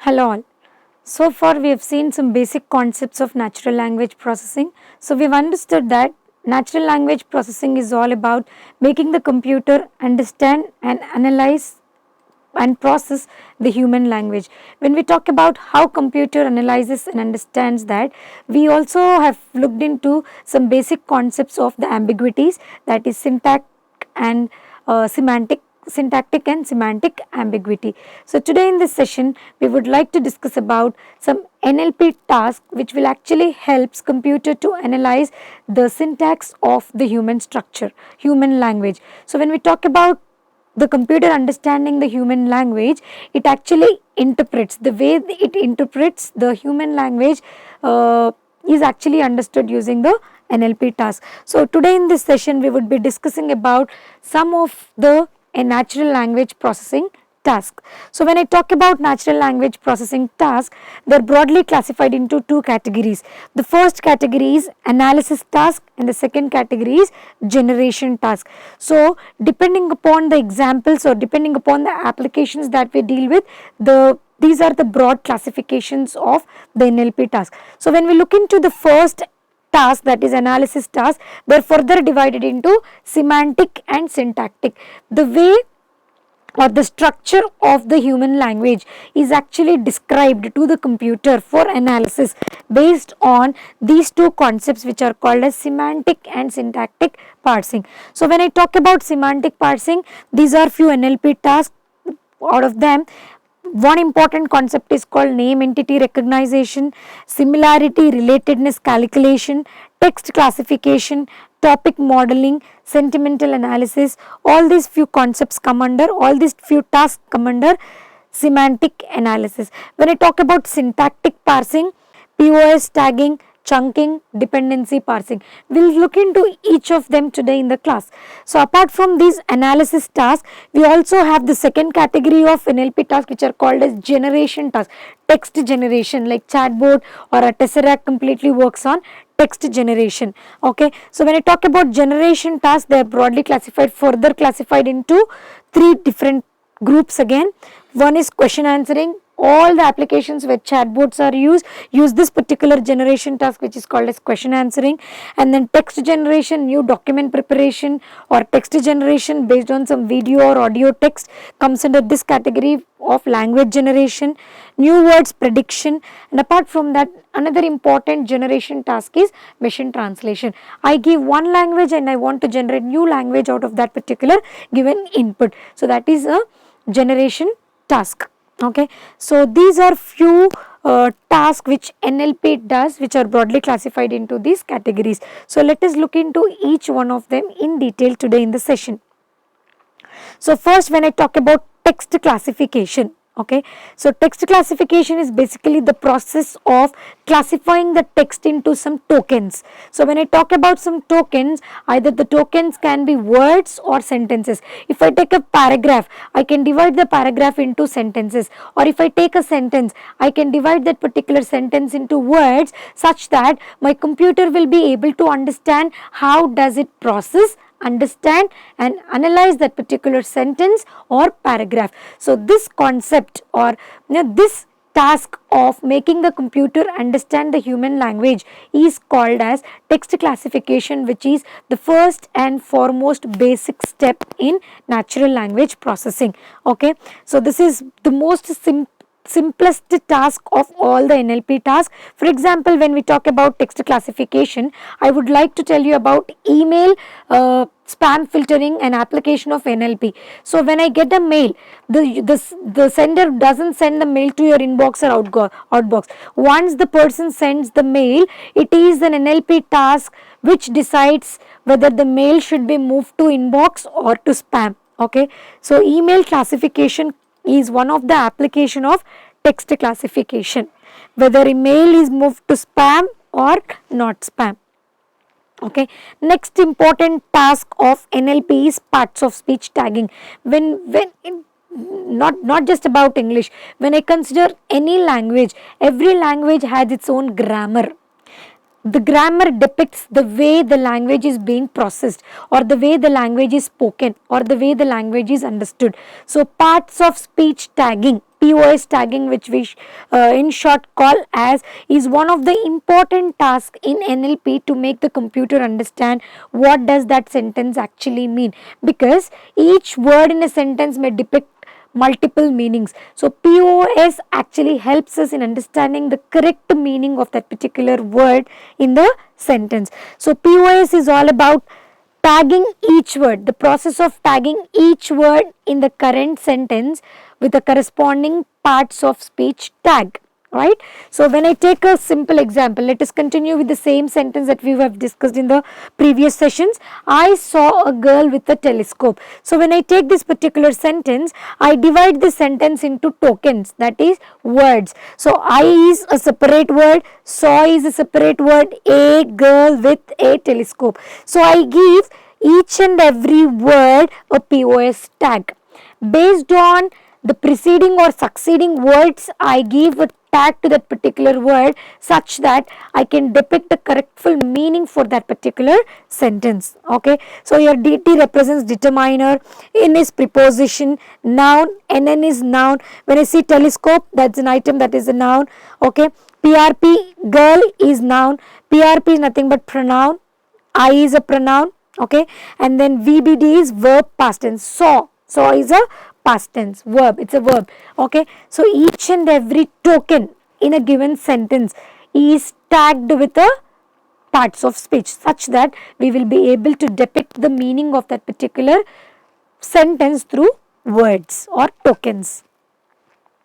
Hello all. So far we have seen some basic concepts of natural language processing. So we have understood that natural language processing is all about making the computer understand and analyze and process the human language. When we talk about how computer analyzes and understands that, we also have looked into some basic concepts of the ambiguities, that is and syntactic and semantic ambiguity. So today in this session we would like to discuss about some NLP task which will actually helps computer to analyze the syntax of the human structure, human language. So when we talk about the computer understanding the human language, it actually interprets the way it interprets the human language is actually understood using the NLP task. So today in this session we would be discussing about some of the natural language processing task. So when I talk about natural language processing task, they are broadly classified into two categories. The first category is analysis task and the second category is generation task. So depending upon the examples or depending upon the applications that we deal with, these are the broad classifications of the NLP task. So when we look into the first task, that is analysis task, they are further divided into semantic and syntactic. The way or the structure of the human language is actually described to the computer for analysis based on these two concepts which are called as semantic and syntactic parsing. So when I talk about semantic parsing, these are few NLP tasks. Out of them, one important concept is called name entity recognition, similarity relatedness calculation, text classification, topic modeling, sentimental analysis. All these few concepts come under, all these few tasks come under semantic analysis. When I talk about syntactic parsing, POS tagging, chunking, dependency parsing, we will look into each of them today in the class. So apart from these analysis tasks, we also have the second category of NLP tasks which are called as generation tasks. Text generation, like chatbot or a tesseract completely works on text generation. Okay, so when I talk about generation tasks, they are broadly further classified into three different groups again. One is question answering. All the applications where chatbots are use this particular generation task which is called as question answering. And then text generation, new document preparation or text generation based on some video or audio text comes under this category of language generation. New words prediction, and apart from that, another important generation task is machine translation. I give one language and I want to generate new language out of that particular given input. So that is a generation task. Okay, so these are few tasks which NLP does, which are broadly classified into these categories. So let us look into each one of them in detail today in the session. So first, when I talk about text classification, okay, so text classification is basically the process of classifying the text into some tokens. So when I talk about some tokens, either the tokens can be words or sentences. If I take a paragraph, I can divide the paragraph into sentences, or if I take a sentence, I can divide that particular sentence into words such that my computer will be able to understand how does it process, understand and analyze that particular sentence or paragraph. So this concept or this task of making the computer understand the human language is called as text classification, which is the first and foremost basic step in natural language processing. Okay, so this is the most simplest task of all the NLP tasks. For example, when we talk about text classification, I would like to tell you about email spam filtering and application of NLP. So when I get a mail, the sender doesn't send the mail to your inbox or outbox. Once the person sends the mail, it is an NLP task which decides whether the mail should be moved to inbox or to spam. Okay, so email classification is one of the application of text classification, whether email is moved to spam or not spam. Okay, next important task of NLP is parts of speech tagging. Not just about English, when I consider any language, every language has its own grammar. The grammar depicts the way the language is being processed, or the way the language is spoken, or the way the language is understood. So parts of speech tagging POS tagging, which we in short call as, is one of the important tasks in NLP to make the computer understand what does that sentence actually mean, because each word in a sentence may depict multiple meanings. So POS actually helps us in understanding the correct meaning of that particular word in the sentence. So POS is all about tagging each word, the process of tagging each word in the current sentence with the corresponding parts of speech tag, right? So when I take a simple example, let us continue with the same sentence that we have discussed in the previous sessions. I saw a girl with a telescope. So when I take this particular sentence, I divide the sentence into tokens, that is words. So I is a separate word, saw is a separate word, a girl with a telescope. So I give each and every word a POS tag. Based on the preceding or succeeding words, I give a tag to that particular word such that I can depict the correctful meaning for that particular sentence. Okay, so your DT represents determiner, in is preposition, noun, NN is noun. When I see telescope, that's an item, that is a noun. Okay, PRP, girl, is noun. PRP is nothing but pronoun. I is a pronoun. Okay, and then VBD is verb past tense. Saw is a past tense verb, it's a verb. Okay, so each and every token in a given sentence is tagged with the parts of speech such that we will be able to depict the meaning of that particular sentence through words or tokens.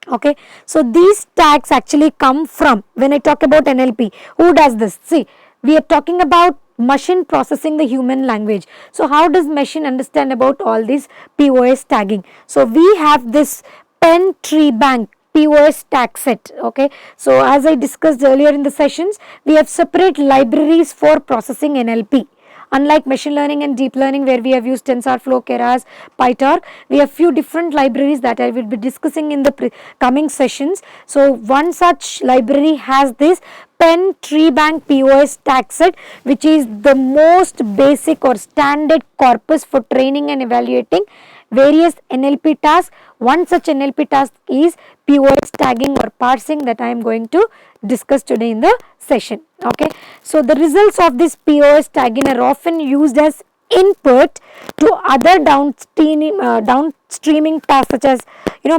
Okay, so these tags actually come from, when I talk about NLP, who does this? See, we are talking about machine processing the human language. So how does machine understand about all this POS tagging? So we have this pen tree bank POS tag set. Okay, so as I discussed earlier in the sessions, we have separate libraries for processing NLP. Unlike machine learning and deep learning, where we have used TensorFlow, Keras, PyTorch, we have few different libraries that I will be discussing in the coming sessions. So one such library has this pen tree bank POS tag set, which is the most basic or standard corpus for training and evaluating various NLP tasks. One such NLP task is POS tagging or parsing that I am going to discuss today in the session. Okay, so the results of this POS tagging are often used as input to other downstreaming tasks such as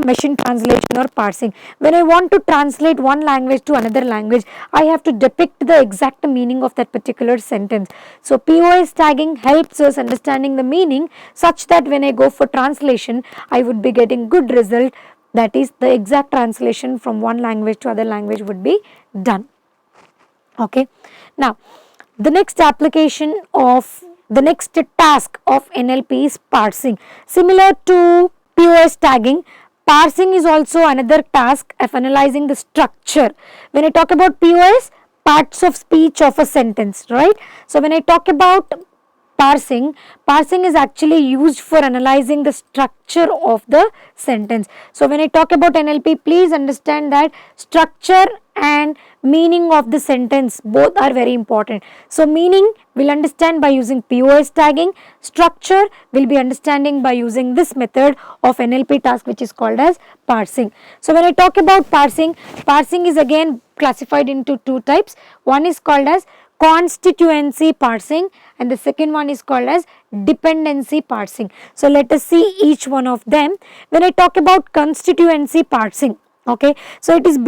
machine translation or parsing. When I want to translate one language to another language, I have to depict the exact meaning of that particular sentence. So POS tagging helps us understanding the meaning such that when I go for translation, I would be getting good result, that is the exact translation from one language to other language would be done. Okay, now the next application of the next task of NLP is parsing. Similar to POS tagging, parsing is also another task of analyzing the structure. When I talk about POS, parts of speech of a sentence, right? So when I talk about parsing is actually used for analyzing the structure of the sentence. So when I talk about NLP, please understand that structure and meaning of the sentence both are very important. So meaning we'll understand by using POS tagging, structure will be understanding by using this method of NLP task, which is called as parsing. So when I talk about parsing is again classified into two types. One is called as constituency parsing and the second one is called as dependency parsing. So let us see each one of them. When I talk about constituency parsing, okay, so it is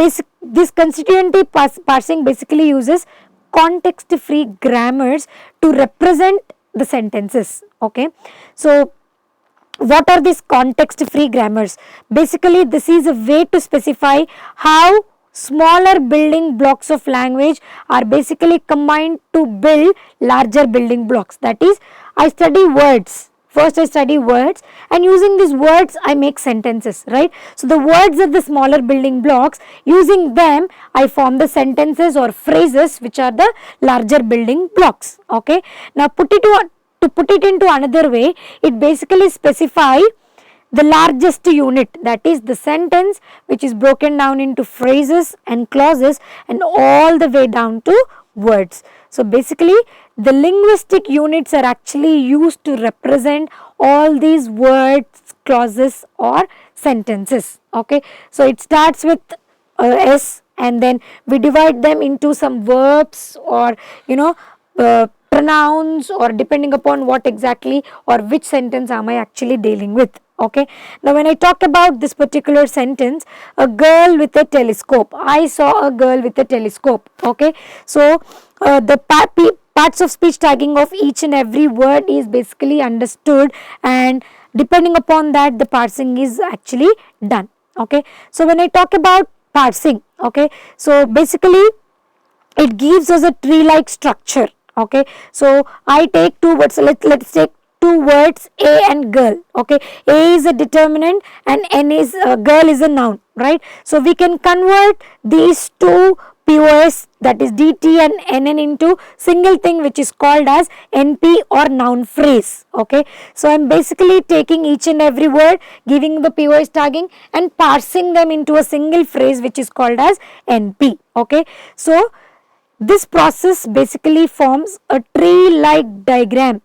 this constituency parsing basically uses context free grammars to represent the sentences. Okay, so what are these context free grammars? Basically this is a way to specify how smaller building blocks of language are basically combined to build larger building blocks. That is, I study words. First I study words and using these words I make sentences, right? So the words are the smaller building blocks. Using them I form the sentences or phrases which are the larger building blocks. Okay. Now to put it into another way, it basically specify the largest unit, that is the sentence, which is broken down into phrases and clauses and all the way down to words. So basically the linguistic units are actually used to represent all these words, clauses or sentences. Okay, so it starts with S, and then we divide them into some verbs or pronouns, or depending upon what exactly or which sentence am I actually dealing with. Okay, now when I talk about this particular sentence, a girl with a telescope, I saw a girl with a telescope. Okay, so the parts of speech tagging of each and every word is basically understood, and depending upon that the parsing is actually done. Okay, so when I talk about parsing, okay, so basically it gives us a tree like structure. Okay, so I take two words, let's take two words, a and girl. Okay, a is a determinant and n is girl is a noun, right? So we can convert these two POS, that is DT and NN, into single thing which is called as NP or noun phrase. Okay, so I am basically taking each and every word, giving the POS tagging and parsing them into a single phrase which is called as NP. Okay, so this process basically forms a tree like diagram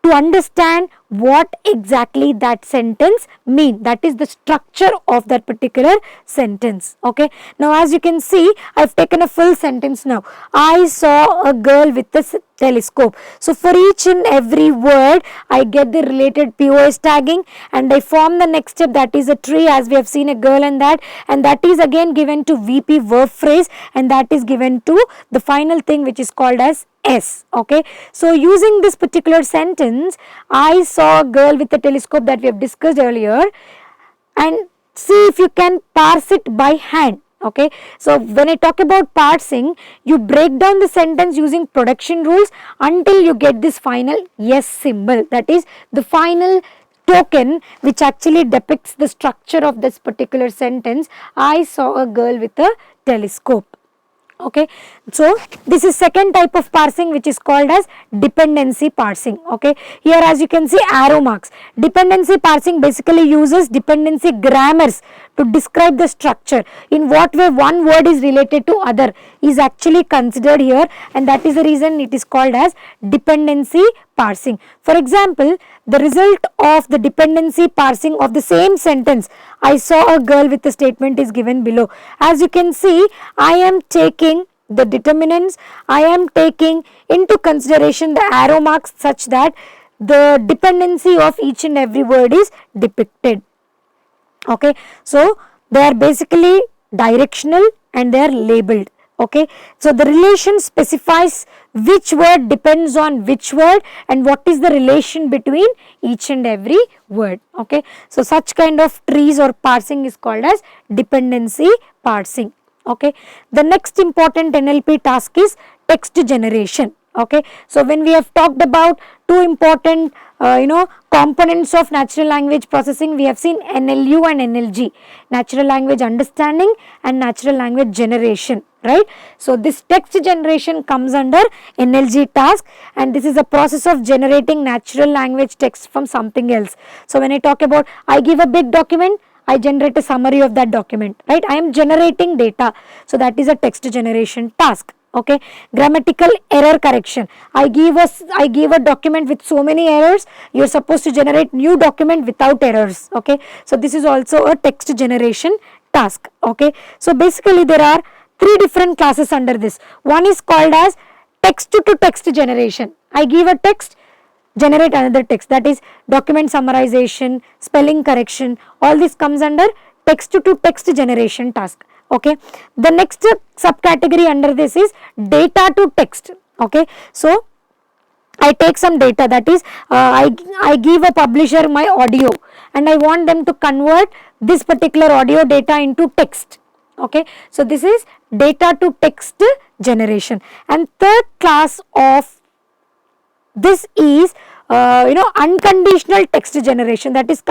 to understand what exactly that sentence mean, that is the structure of that particular sentence. Okay, now as you can see, I have taken a full sentence. Now I saw a girl with a telescope. So for each and every word I get the related POS tagging and I form the next step, that is a tree, as we have seen a girl and that is again given to VP verb phrase, and that is given to the final thing which is called as S. Okay, so using this particular sentence, I saw a girl with a telescope that we have discussed earlier, and see if you can parse it by hand. Okay, so when I talk about parsing, you break down the sentence using production rules until you get this final yes symbol, that is the final token which actually depicts the structure of this particular sentence. I saw a girl with a telescope. Okay, so this is second type of parsing which is called as dependency parsing. Okay, here as you can see arrow marks. Dependency parsing basically uses dependency grammars to describe the structure, in what way one word is related to other is actually considered here, and that is the reason it is called as dependency parsing. For example, the result of the dependency parsing of the same sentence, I saw a girl with a statement, is given below. As you can see, I am taking the determinants, I am taking into consideration the arrow marks such that the dependency of each and every word is depicted. Okay, so they are basically directional and they are labeled. Okay, so the relation specifies which word depends on which word and what is the relation between each and every word. Okay, so such kind of trees or parsing is called as dependency parsing. Okay, the next important NLP task is text generation. Okay, so when we have talked about two important components of natural language processing, we have seen NLU and NLG, natural language understanding and natural language generation, right? So this text generation comes under NLG task, and this is a process of generating natural language text from something else. So when I talk about, I give a big document, I generate a summary of that document, right? I am generating data, so that is a text generation task. Okay, grammatical error correction, I give a document with so many errors, you are supposed to generate new document without errors. Okay, so this is also a text generation task. Okay, so basically there are three different classes under this. One is called as text to text generation. I give a text, generate another text, that is document summarization, spelling correction, all this comes under text to text generation task. Okay, the next subcategory under this is data to text. Okay, so I take some data, that is I give a publisher my audio and I want them to convert this particular audio data into text. Okay, so this is data to text generation. And third class of this is unconditional text generation, that is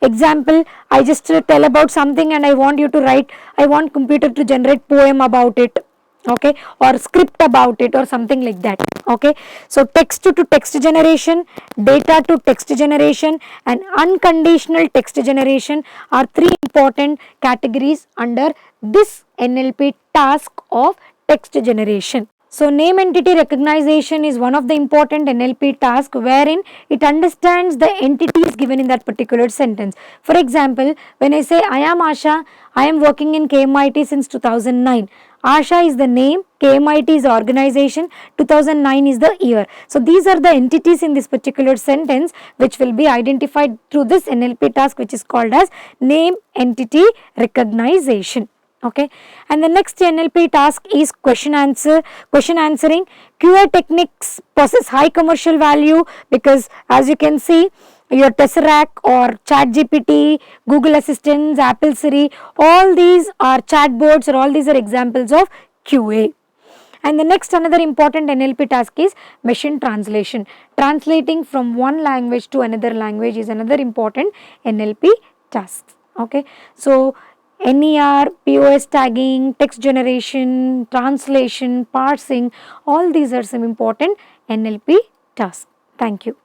example, I just tell about something and I want you to write, I want computer to generate poem about it, okay, or script about it or something like that. Okay, so text to text generation, data to text generation and unconditional text generation are three important categories under this NLP task of text generation. So, name entity recognition is one of the important NLP tasks wherein it understands the entities given in that particular sentence. For example, when I say I am Asha, I am working in KMIT since 2009. ASHA is the name, KMIT is the organization, 2009 is the year. So, these are the entities in this particular sentence which will be identified through this NLP task which is called as name entity recognition. Okay, and the next NLP task is question answering. QA techniques possess high commercial value because as you can see, your Tesseract or ChatGPT, Google Assistants, Apple Siri, all these are chatbots or all these are examples of QA. And the next another important NLP task is machine translation. Translating from one language to another language is another important NLP task. Okay, so NER, POS tagging, text generation, translation, parsing, all these are some important NLP tasks. Thank you.